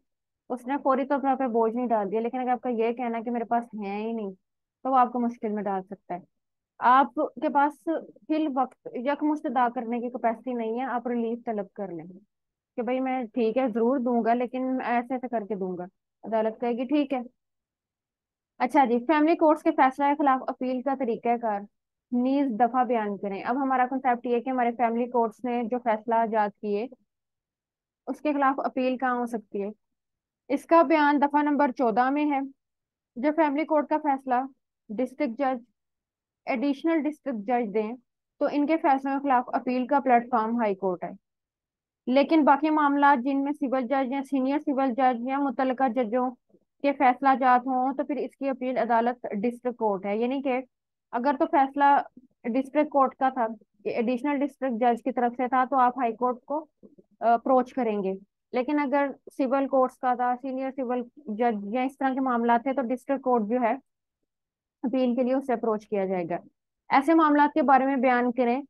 उसने फौरी तौर पर आप पे बोझ नहीं डाल दिया। लेकिन अगर आपका ये कहना है कि मेरे पास है ही नहीं, तो वो आपको मुश्किल में डाल सकता है। आपके पास फिल वक्त यकमुश्त अदा करने की कैपेसिटी नहीं है, आप रिलीफ तलब कर लें कि भाई मैं ठीक है जरूर दूंगा लेकिन मैं ऐसे ऐसे करके दूंगा। अदालत कहेगी ठीक है। अच्छा जी, फैमिली कोर्ट्स के फैसला के खिलाफ अपील का तरीकाकार नीज दफा बयान करें। अब हमारा कंसेप्ट ये है कि हमारे फैमिली कोर्ट्स ने जो फैसला आजाद किए उसके खिलाफ अपील कहाँ हो सकती है। इसका बयान दफा नंबर 14 में है। जब फैमिली कोर्ट का फैसला डिस्ट्रिक्ट जज, एडिशनल डिस्ट्रिक्ट जज दें तो इनके फैसलों के खिलाफ अपील का प्लेटफॉर्म हाई कोर्ट है। लेकिन बाकी मामला जिनमें सिविल जज या सीनियर सिविल जज या मुतल्लिका जजों के फैसला जात हों तो फिर इसकी अपील अदालत डिस्ट्रिक्ट कोर्ट है। यानी कि अगर तो फैसला डिस्ट्रिक्ट कोर्ट का था कि एडिशनल डिस्ट्रिक्ट जज की तरफ से था तो आप हाई कोर्ट को अप्रोच करेंगे। लेकिन अगर सिविल कोर्ट्स का था, सीनियर सिविल जज या इस तरह के मामला थे, तो डिस्ट्रिक्ट कोर्ट जो है अपील के लिए उससे अप्रोच किया जाएगा। ऐसे मामला के बारे में बयान करें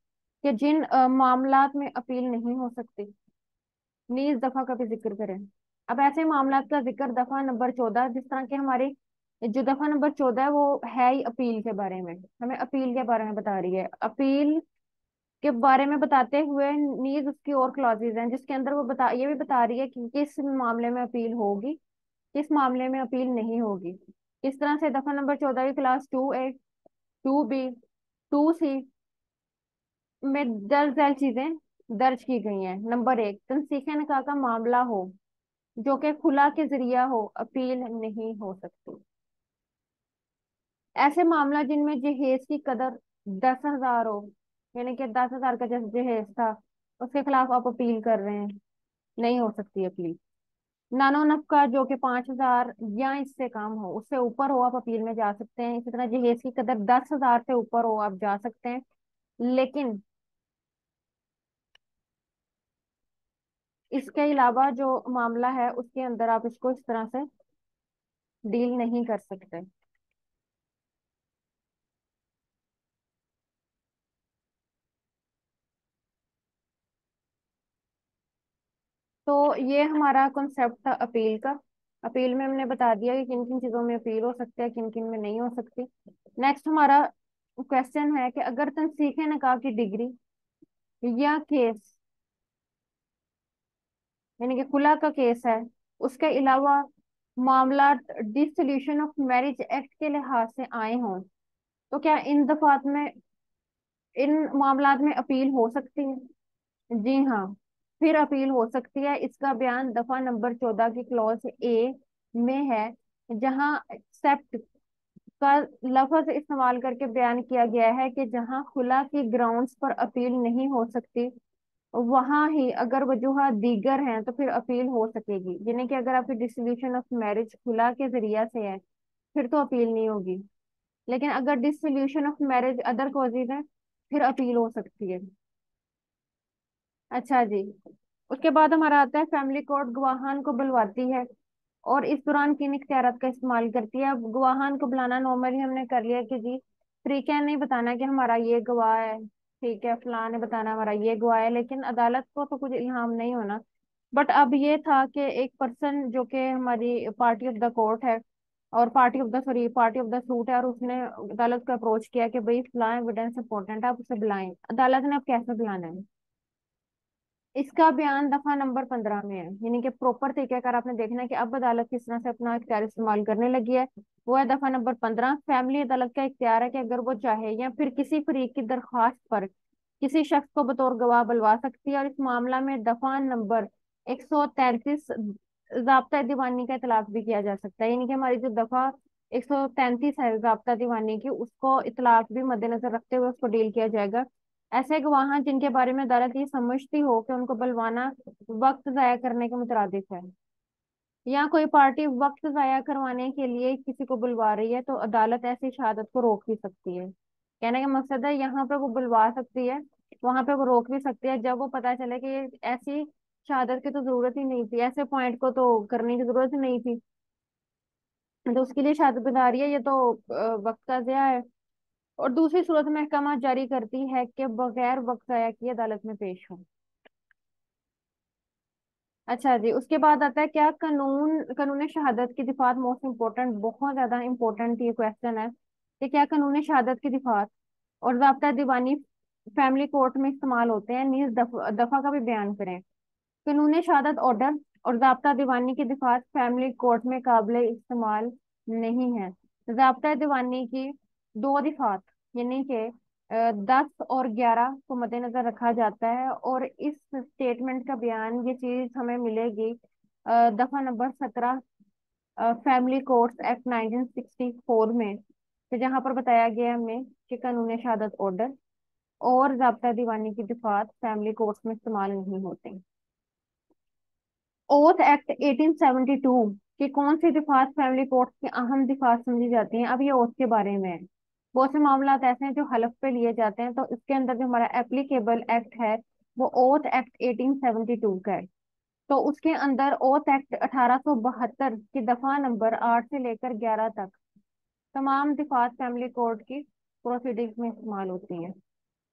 कि जिन मामलात में अपील नहीं हो सकती, नीज दफा का भी जिक्र करें। अब ऐसे मामला का जिक्र दफा नंबर 14, जिस तरह के हमारी जो दफा नंबर 14 है वो है ही अपील के बारे में, हमें अपील के बारे में बता रही है। अपील के बारे में बताते हुए नीज उसकी और क्लॉजेज हैं जिसके अंदर वो ये भी बता रही है कि किस मामले में अपील होगी, किस मामले में अपील नहीं होगी। इस तरह से दफा नंबर 14 की क्लास 2A, 2B, 2C में दर्ज झैल चीजें दर्ज की गई हैं। नंबर 1, तनसीख निकाह का मामला हो जो कि खुला के जरिया हो, अपील नहीं हो सकती। ऐसे मामला जिनमें जहेज की कदर 10,000 हो, यानी कि 10,000 का जैसे जहेज था, उसके खिलाफ आप अपील कर रहे हैं, नहीं हो सकती अपील। नानो नफका जो कि 5,000 या इससे कम हो, उससे ऊपर हो, आप अपील में जा सकते हैं। इसी तरह जहेज की कदर 10,000 से ऊपर हो, आप जा सकते हैं। लेकिन इसके अलावा जो मामला है उसके अंदर आप इसको इस तरह से डील नहीं कर सकते। तो ये हमारा कॉन्सेप्ट था अपील का। अपील में हमने बता दिया कि किन किन चीजों में अपील हो सकता है, किन किन में नहीं हो सकती। नेक्स्ट हमारा क्वेश्चन है कि अगर तनसीख निकाह की डिग्री या केस, यानी कि खुला का केस है, उसके अलावा मामला डिसोल्यूशन ऑफ मैरिज एक्ट के लिहाज से आए हों, तो क्या इन दफात में, इन मामलात में अपील हो सकती है? जी हाँ, फिर अपील हो सकती है। इसका बयान दफा नंबर 14 की क्लॉज ए में है, जहां एक्सेप्ट का लफ्ज इस्तेमाल करके बयान किया गया है कि जहां खुला की ग्राउंड्स पर अपील नहीं हो सकती, वहां ही अगर वजूहत दीगर हैं तो फिर अपील हो सकेगी। यानी कि अगर आपकी डिसोल्यूशन ऑफ मैरिज खुला के जरिया से है, फिर तो अपील नहीं होगी। लेकिन अगर dissolution of marriage other causes है, फिर अपील हो सकती है। अच्छा जी। उसके बाद हमारा आता है फैमिली कोर्ट गवाहान को बुलवाती है और इस दौरान किन इख्तियारात का इस्तेमाल करती है। अब गवाहान को बुलाना नॉर्मली हमने कर लिया कि जी तरीका है, नहीं बताना कि हमारा ये गवाह है, ठीक है, फलां ने बताना हमारा ये गवाह है, लेकिन अदालत को तो कुछ इल्हाम नहीं होना। बट अब ये था कि एक पर्सन जो कि हमारी पार्टी ऑफ द कोर्ट है, और party of the, sorry, party of the suit है, और उसने अदालत को अप्रोच किया कि भाई फलां एविडेंस इंपॉर्टेंट है, आप उसे बुलाएं। अदालत ने अब कैसे बुलाना है, इसका बयान दफा नंबर 15 में है। यानी कि प्रॉपर तरीकेकार आपने देखना है कि अब अदालत किस तरह से अपना इख्तियार इस्तेमाल करने लगी है। वो है दफा नंबर 15, फैमिली अदालत का इख्तियार है कि अगर वो चाहे या फिर किसी फरीक की दरख्वास्त पर किसी शख्स को बतौर गवाह बुलवा सकती है। और इस मामला में दफा नंबर 133 ज़ाब्ता दीवानी का इतलाक भी किया जा सकता है। यानी कि हमारी जो दफा 133 है ज़ाब्ता दीवानी की, उसको इतलाक भी मद्देनजर रखते हुए उसको डील किया जाएगा। ऐसे गवाह जिनके बारे में अदालत ये समझती हो कि उनको बलवाना वक्त जाया करने के मुतरादिफ है, या कोई पार्टी वक्त जाया करवाने के लिए किसी को बुलवा रही है, तो अदालत ऐसी शहादत को रोक भी सकती है। कहने का मकसद है यहाँ पे वो बुलवा सकती है, वहां पे वो रोक भी सकती है, जब वो पता चले कि ये ऐसी शहादत की तो जरूरत ही नहीं थी, ऐसे पॉइंट को तो करने की जरूरत ही नहीं थी, तो उसके लिए शहादत बता रही है, ये तो वक्त का ज़िया है। और दूसरी सूरत में महकमा जारी करती है कि बगैर वक्त जाया किए अदालत में पेश हो। अच्छा जी। उसके बाद आता है क्या कानून, कानून शहादत की दिफात मोस्ट इम्पोर्टेंट, बहुत ज्यादा इंपॉर्टेंट ये क्वेश्चन है कि क्या कानून शहादत की दिफात और ज़ाब्ता दीवानी फैमिली कोर्ट में इस्तेमाल होते हैं, नीज दफा का भी बयान करें। कानून शहादत ऑर्डर और ज़ाब्ता दीवानी की दिफात फैमिली कोर्ट में काबिल इस्तेमाल नहीं है। ज़ाब्ता दीवानी की दो दिफात, यानी कि 10 और 11 को मद्देनजर रखा जाता है, और इस स्टेटमेंट का बयान, ये चीज हमें मिलेगी दफा नंबर 17 फैमिली कोर्ट्स एक्ट 1964 में, तो जहाँ पर बताया गया है हमें कि कानून शहादत ऑर्डर और ज़ाब्ता दीवानी की दिफात फैमिली कोर्ट्स में इस्तेमाल नहीं होते। ओथ एक्ट 1872 की कौन सी दिफात फैमिली कोर्ट की अहम दिफात समझी जाती है? अब ये ओथ के बारे में है। बहुत से मामला ऐसे हैं जो हलफ पे लिए जाते हैं, तो इसके अंदर जो हमारा एप्लीकेबल एक्ट है वो ओथ एक्ट 1872 का है। तो उसके अंदर ओथ एक्ट 1872 की दफा नंबर 8 से लेकर 11 तक तमाम दिफात फैमिली कोर्ट की प्रोसीडिंग्स में इस्तेमाल होती है।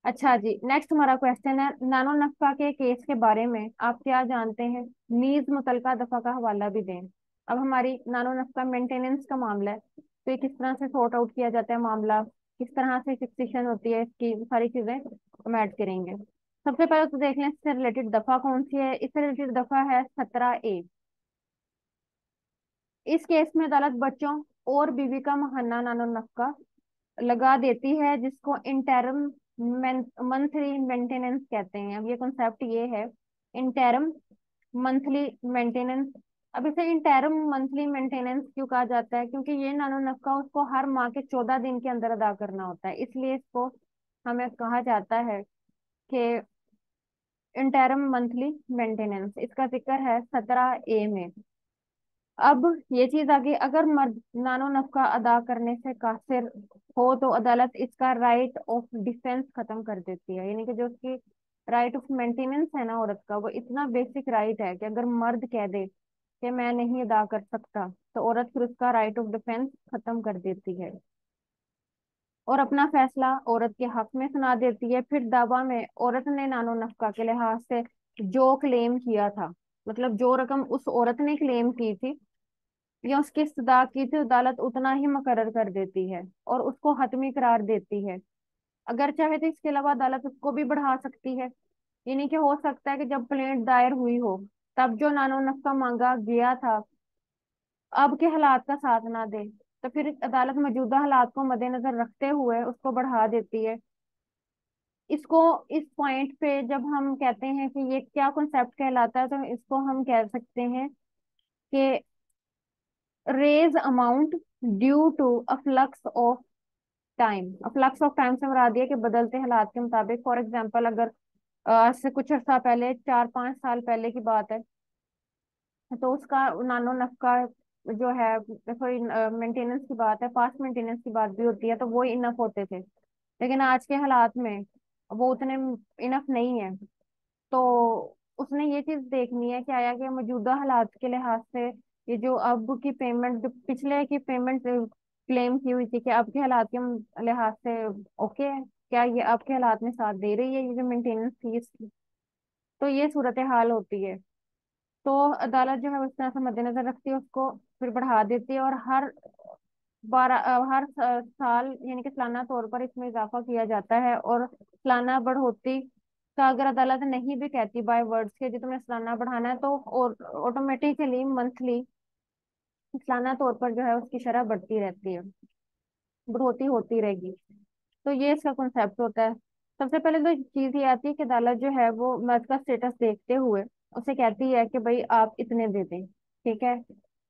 अच्छा जी। नेक्स्ट हमारा क्वेश्चन है नानो नक्शा के केस के बारे में आप क्या जानते हैं? नीज मुतलका दफा का हवाला भी दें। अब हमारी नानो नक्शा मेंटेनेंस का मामला है, तो ये किस तरह से सॉर्ट आउट किया जाता है मामला, किस तरह से फिक्सेशन होती है, इसकी सारी चीजें हम ऐड करेंगे। सबसे पहले तो देख लें इससे रिलेटेड दफा कौन सी है। इससे रिलेटेड दफा है 17A। इस केस में अदालत बच्चों और बीवी का महाना नानो नफका लगा देती है, जिसको इंटरम मंथली मेंटेनेंस कहते हैं। अब ये कॉन्सेप्ट ये है, इंटरम मंथली मेंटेनेंस। अब इसे इंटरम मंथली मेंटेनेंस क्यों कहा जाता है? क्योंकि ये नानो नफका उसको हर माह के 14 दिन के अंदर अदा करना होता है, इसलिए इसको हमें कहा जाता है कि इंटरम मंथली मेंटेनेंस। इसका जिक्र है 17A में। अब ये चीज आ गई, अगर मर्द नानो नफका अदा करने से कासिर हो तो अदालत इसका राइट ऑफ डिफेंस खत्म कर देती है। यानी कि जो उसकी राइट ऑफ मेंटेनेंस है ना औरत का, वो इतना बेसिक राइट है कि अगर मर्द कह दे कि मैं नहीं अदा कर सकता, तो औरत फिर उसका राइट ऑफ डिफेंस खत्म कर देती है और अपना फैसला औरत के हक में सुना देती है। फिर दावा में औरत ने नानो नफका के लिहाज से जो क्लेम किया था, मतलब जो रकम उस औरत ने क्लेम की थी या उसकी इस्तदा की थी, अदालत उतना ही मुकर्रर कर देती है और उसको हतमी करार देती है। अगर चाहे तो इसके अलावा अदालत उसको भी बढ़ा सकती है। यानी कि हो सकता है कि जब कंप्लेंट दायर हुई हो तब जो नानो नफका मांगा गया था अब के हालात का साथ ना दे, तो फिर अदालत मौजूदा हालात को मद्देनजर रखते हुए उसको बढ़ा देती है। इसको इस पॉइंट पे जब हम कहते हैं कि ये क्या कॉन्सेप्ट कहलाता है, तो इसको हम कह सकते हैं कि raise amount due to afflux of time. Afflux of time से मुराद ये है कि बदलते हालात के मुताबिक। फॉर एग्जांपल, अगर आज से कुछ अर्सा पहले, 4-5 साल पहले की बात है, तो उसका नानो नफका जो है, थोड़ी मेंटेनेंस की बात है, फास्ट मेंटेनेंस की बात भी होती है, तो वो इनफ होते थे। लेकिन आज के हालात में वो उतने इनफ नहीं है। तो उसने ये चीज देखनी है कि आया कि मौजूदा हालात के लिहाज से ये जो अब की पेमेंट, जो पिछले की पेमेंट क्लेम की हुई थी, कि अब के हालात के लिहाज से ओके है, क्या ये अब के हालात में साथ दे रही है ये जो मेंटेनेंस फीस। तो ये सूरत हाल होती है। तो अदालत जो है उस तरह से मद्देनजर रखती है, उसको फिर बढ़ा देती है और हर साल यानी कि सालाना तौर पर इसमें इजाफा किया जाता है। और सालाना बढ़ोतरी का अगर अदालत नहीं भी कहती बाय वर्ड्स के जी तुमने सालाना बढ़ाना है, तो और ऑटोमेटिकली मंथली सालाना तौर पर जो है उसकी शरह बढ़ती रहती है, बढ़ोतरी होती रहेगी। तो ये इसका कॉन्सेप्ट होता है। सबसे पहले तो चीज ये आती है कि अदालत जो है वो मर्द का स्टेटस देखते हुए उसे कहती है कि भाई आप इतने दे दें। ठीक है,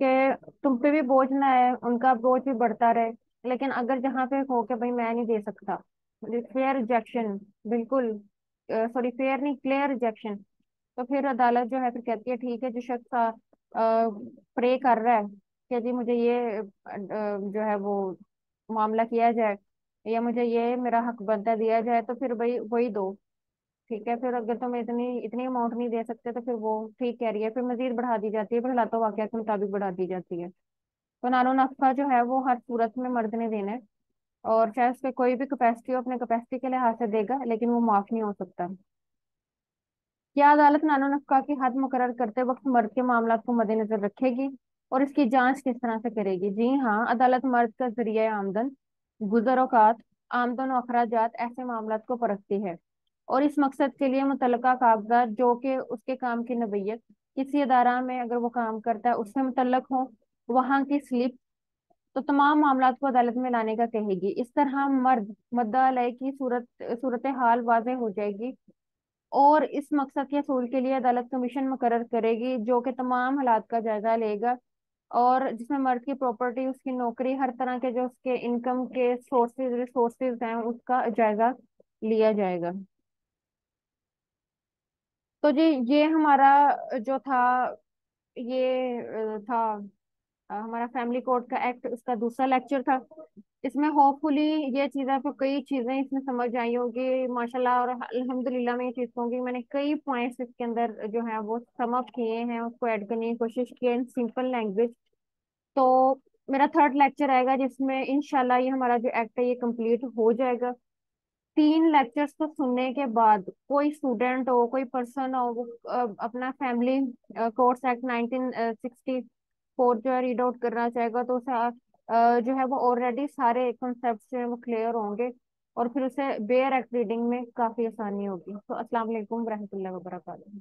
कि तुम पे भी बोझ ना है, उनका बोझ भी बढ़ता रहे। लेकिन अगर जहाँ पे हो कि भाई मैं नहीं दे सकता, फेयर रिजेक्शन, बिल्कुल सॉरी फेयर नहीं, क्लियर रिजेक्शन, तो फिर अदालत जो है फिर कहती है ठीक है, जो शख्स प्रे कर रहा है कि जी मुझे ये जो है वो मामला किया जाए या मुझे ये मेरा हक बनता दिया जाए, तो फिर भाई वही दो। ठीक है, फिर अगर तुम इतनी इतनी अमाउंट नहीं दे सकते तो फिर वो ठीक कह रही है, फिर मजीद बढ़ा दी जाती है, फिर हालात वाकया के मुताबिक बढ़ा दी जाती है। तो नानो नफका जो है वो हर सूरत में मर्द ने देना है, और चाहे उसके कोई भी कैपेसिटी हो अपने कैपेसिटी के लिहाज से देगा, लेकिन वो माफ नहीं हो सकता। क्या अदालत नानो नफका की हद मुकर्रर करते वक्त मर्द के मामला को मद्देनजर रखेगी और इसकी जांच किस तरह से करेगी? जी हाँ, अदालत मर्द का जरिया आमदन, गुजर औकात, आमदन और अखराजात ऐसे मामला को परखती है और इस मकसद के लिए मुतल्लका कागजात जो कि उसके काम की नौयत, किसी अदारा में अगर वो काम करता है उससे मुतल्लक हो, वहाँ की स्लिप, तो तमाम मामला को अदालत में लाने का कहेगी। इस तरह मर्द मुद्दा अलय की सूरत हाल वाज़ेह हो जाएगी और इस मकसद के हसूल के लिए अदालत कमीशन मुकर्रर करेगी जो कि तमाम हालात का जायजा लेगा और जिसमें मर्द की प्रॉपर्टी, उसकी नौकरी, हर तरह के जो उसके इनकम के सोर्सेज रिसोर्सेज हैं उसका जायजा लिया जाएगा। तो जी ये हमारा जो था, ये था हमारा फैमिली कोर्ट का एक्ट, उसका दूसरा लेक्चर था। इसमें होपफुली ये चीज़ आपको कई चीजें इसमें समझ आई होगी माशाल्लाह, और अल्हम्दुलिल्लाह मैं ये चीज कहूंगी मैंने कई पॉइंट्स इसके अंदर जो है वो सम अप किए हैं, उसको ऐड करने की कोशिश की इन सिंपल लैंग्वेज। तो मेरा थर्ड लेक्चर आएगा जिसमें इंशाल्लाह ये हमारा जो एक्ट है ये कंप्लीट हो जाएगा। 3 लेक्चर्स को सुनने के बाद कोई स्टूडेंट हो, कोई पर्सन हो, वो अपना फैमिली कोर्स एक्ट 1964 जो है रीड आउट करना चाहेगा, तो उसे जो है वो ऑलरेडी सारे कॉन्सेप्ट जो है वो क्लियर होंगे और फिर उसे बेयर एक्ट रीडिंग में काफी आसानी होगी। तो अस्सलाम वालेकुम रहमतुल्लाहि व बरकातहू।